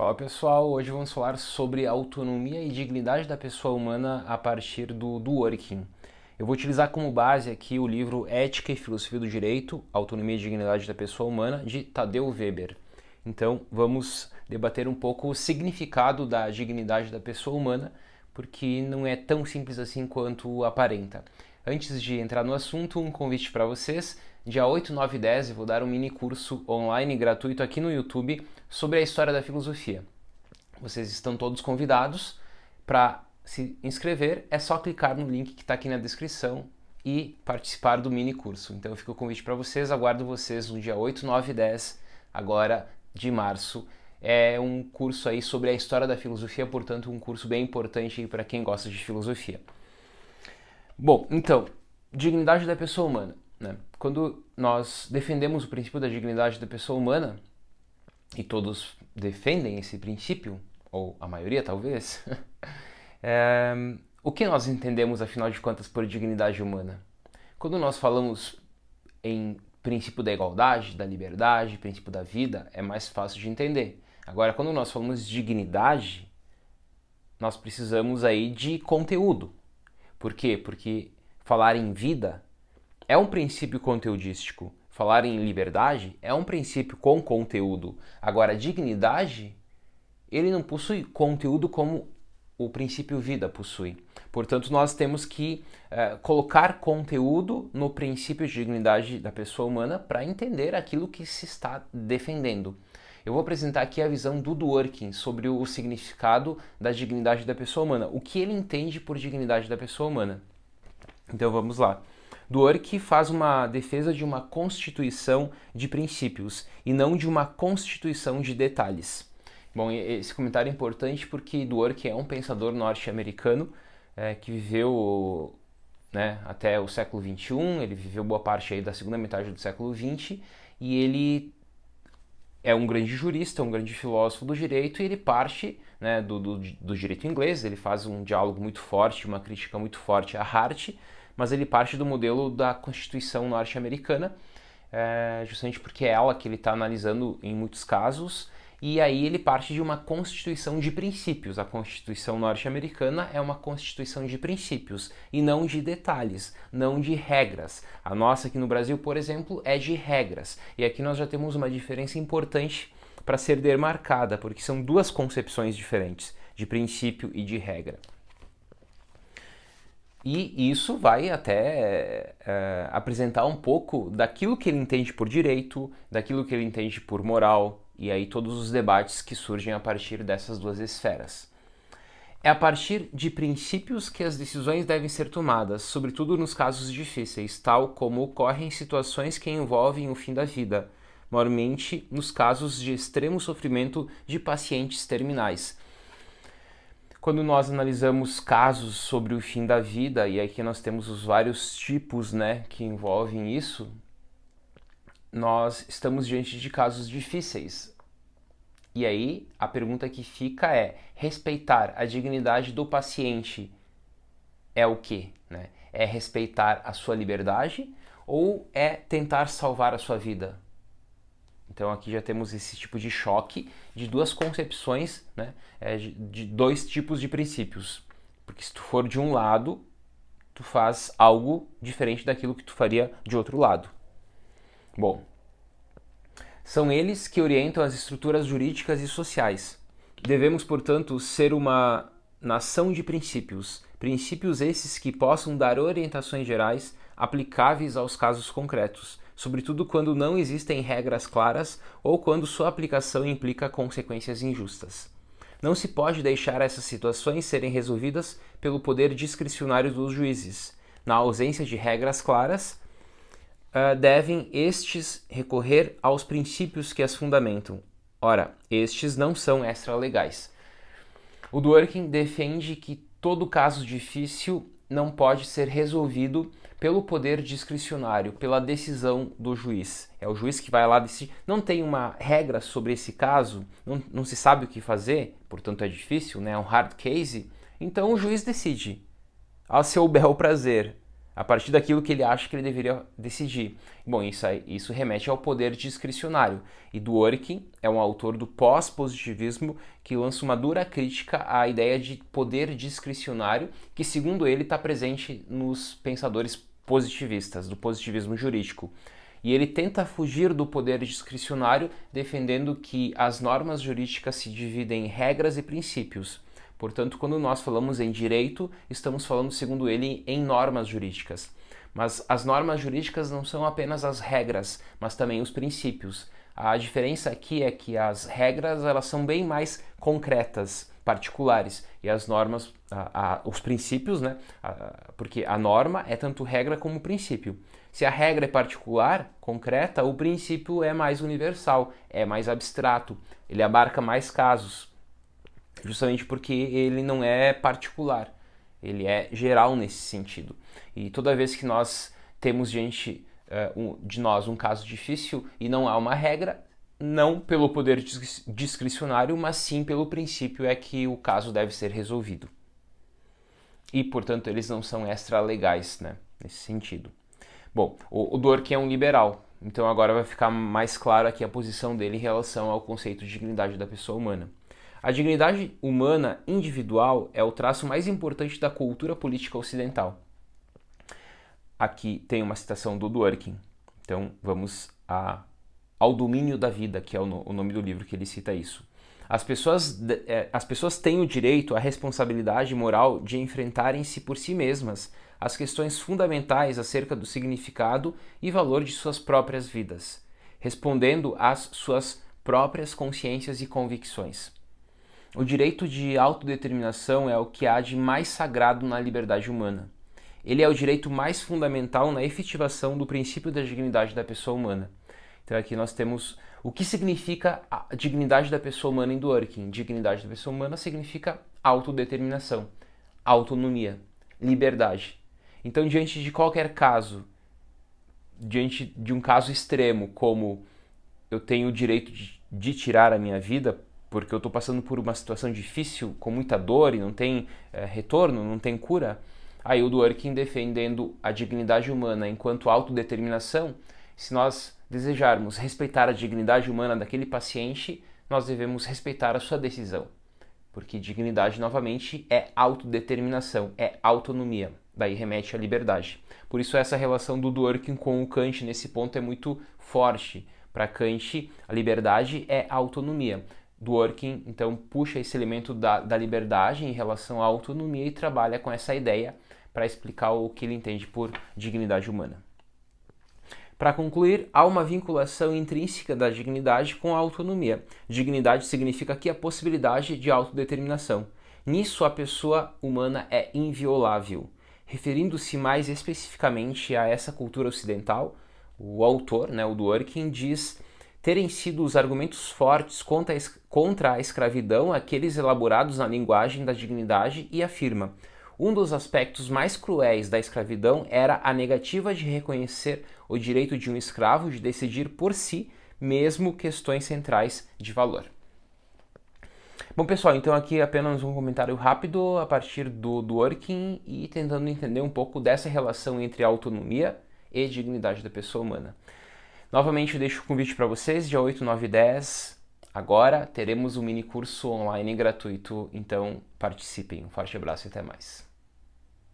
Fala pessoal, hoje vamos falar sobre autonomia e dignidade da pessoa humana a partir do Dworkin. Eu vou utilizar como base aqui o livro Ética e Filosofia do Direito, Autonomia e Dignidade da Pessoa Humana, de Tadeu Weber. Então vamos debater um pouco o significado da dignidade da pessoa humana, porque não é tão simples assim quanto aparenta. Antes de entrar no assunto, um convite para vocês. Dia 8, 9 e 10 eu vou dar um mini curso online gratuito aqui no YouTube sobre a história da filosofia. Vocês estão todos convidados. Para se inscrever, é só clicar no link que está aqui na descrição e participar do mini curso. Então fica o convite para vocês, aguardo vocês no dia 8, 9 e 10, agora de março. É um curso aí sobre a história da filosofia, portanto um curso bem importante para quem gosta de filosofia. Bom, então, dignidade da pessoa humana. Né? Quando nós defendemos o princípio da dignidade da pessoa humana, e todos defendem esse princípio, ou a maioria talvez, o que nós entendemos, afinal de contas, por dignidade humana? Quando nós falamos em princípio da igualdade, da liberdade, princípio da vida, é mais fácil de entender. Agora, quando nós falamos de dignidade, nós precisamos aí de conteúdo. Por quê? Porque falar em vida é um princípio conteudístico. Falar em liberdade é um princípio com conteúdo. Agora, dignidade, ele não possui conteúdo como o princípio vida possui. Portanto, nós temos que colocar conteúdo no princípio de dignidade da pessoa humana para entender aquilo que se está defendendo. Eu vou apresentar aqui a visão do Dworkin sobre o significado da dignidade da pessoa humana, o que ele entende por dignidade da pessoa humana. Então vamos lá. Dworkin faz uma defesa de uma constituição de princípios e não de uma constituição de detalhes. Bom, esse comentário é importante porque Dworkin é um pensador norte-americano que viveu até o século XXI, ele viveu boa parte aí da segunda metade do século XX e ele é um grande jurista, um grande filósofo do direito e ele parte do direito inglês, ele faz um diálogo muito forte, uma crítica muito forte à Hart, mas ele parte do modelo da Constituição norte-americana, justamente porque é ela que ele está analisando em muitos casos, e aí ele parte de uma Constituição de princípios. A Constituição norte-americana é uma Constituição de princípios, e não de detalhes, não de regras. A nossa aqui no Brasil, por exemplo, é de regras, e aqui nós já temos uma diferença importante para ser demarcada, porque são duas concepções diferentes, de princípio e de regra. E isso vai até apresentar um pouco daquilo que ele entende por direito, daquilo que ele entende por moral, e aí todos os debates que surgem a partir dessas duas esferas. É a partir de princípios que as decisões devem ser tomadas, sobretudo nos casos difíceis, tal como ocorre em situações que envolvem o fim da vida, maiormente nos casos de extremo sofrimento de pacientes terminais. Quando nós analisamos casos sobre o fim da vida, e aqui nós temos os vários tipos que envolvem isso, nós estamos diante de casos difíceis. E aí a pergunta que fica é: respeitar a dignidade do paciente é o quê? É respeitar a sua liberdade ou é tentar salvar a sua vida? Então aqui já temos esse tipo de choque de duas concepções, de dois tipos de princípios. Porque se tu for de um lado, tu faz algo diferente daquilo que tu faria de outro lado. Bom, são eles que orientam as estruturas jurídicas e sociais. Devemos, portanto, ser uma nação de princípios. Princípios esses que possam dar orientações gerais aplicáveis aos casos concretos, sobretudo quando não existem regras claras ou quando sua aplicação implica consequências injustas. Não se pode deixar essas situações serem resolvidas pelo poder discricionário dos juízes. Na ausência de regras claras, devem estes recorrer aos princípios que as fundamentam. Ora, estes não são extralegais. O Dworkin defende que todo caso difícil não pode ser resolvido pelo poder discricionário, pela decisão do juiz. É o juiz que vai lá decidir. Não tem uma regra sobre esse caso, não se sabe o que fazer, portanto é difícil, é um hard case. Então o juiz decide, ao seu bel prazer, a partir daquilo que ele acha que ele deveria decidir. Bom, isso remete ao poder discricionário. E Dworkin é um autor do pós-positivismo que lança uma dura crítica à ideia de poder discricionário, que, segundo ele, está presente nos pensadores positivistas, do positivismo jurídico. E ele tenta fugir do poder discricionário, defendendo que as normas jurídicas se dividem em regras e princípios. Portanto, quando nós falamos em direito, estamos falando, segundo ele, em normas jurídicas. Mas as normas jurídicas não são apenas as regras, mas também os princípios. A diferença aqui é que as regras elas são bem mais concretas, particulares, e as normas, os princípios, né? Porque a norma é tanto regra como princípio. Se a regra é particular, concreta, o princípio é mais universal, é mais abstrato, ele abarca mais casos. Justamente porque ele não é particular, ele é geral nesse sentido. E toda vez que nós temos diante de nós um caso difícil e não há uma regra, não pelo poder discricionário, mas sim pelo princípio é que o caso deve ser resolvido. E, portanto, eles não são extra-legais, né, nesse sentido. Bom, o Dworkin é um liberal, então agora vai ficar mais claro aqui a posição dele em relação ao conceito de dignidade da pessoa humana. A dignidade humana individual é o traço mais importante da cultura política ocidental. Aqui tem uma citação do Dworkin. Então vamos ao domínio da vida, que é o nome do livro que ele cita isso. As pessoas têm o direito, a responsabilidade moral de enfrentarem-se por si mesmas as questões fundamentais acerca do significado e valor de suas próprias vidas, respondendo às suas próprias consciências e convicções. O direito de autodeterminação é o que há de mais sagrado na liberdade humana. Ele é o direito mais fundamental na efetivação do princípio da dignidade da pessoa humana. Então aqui nós temos o que significa a dignidade da pessoa humana em Dworkin. Dignidade da pessoa humana significa autodeterminação, autonomia, liberdade. Então, diante de qualquer caso, diante de um caso extremo, como eu tenho o direito de tirar a minha vida, porque eu estou passando por uma situação difícil, com muita dor e não tem retorno, não tem cura, aí o Dworkin defendendo a dignidade humana enquanto autodeterminação, se nós desejarmos respeitar a dignidade humana daquele paciente, nós devemos respeitar a sua decisão, porque dignidade, novamente, é autodeterminação, é autonomia, daí remete à liberdade. Por isso essa relação do Dworkin com o Kant nesse ponto é muito forte. Para Kant, a liberdade é a autonomia. Dworkin, então, puxa esse elemento da liberdade em relação à autonomia e trabalha com essa ideia para explicar o que ele entende por dignidade humana. Para concluir, há uma vinculação intrínseca da dignidade com a autonomia. Dignidade significa aqui a possibilidade de autodeterminação. Nisso, a pessoa humana é inviolável. Referindo-se mais especificamente a essa cultura ocidental, o autor, o Dworkin, diz terem sido os argumentos fortes contra a escravidão aqueles elaborados na linguagem da dignidade e afirma: um dos aspectos mais cruéis da escravidão era a negativa de reconhecer o direito de um escravo de decidir por si mesmo questões centrais de valor. Bom, pessoal, então aqui apenas um comentário rápido a partir do Dworkin e tentando entender um pouco dessa relação entre autonomia e dignidade da pessoa humana. Novamente eu deixo o convite para vocês, dia 8, 9 e 10. Agora teremos um mini curso online gratuito, então participem. Um forte abraço e até mais.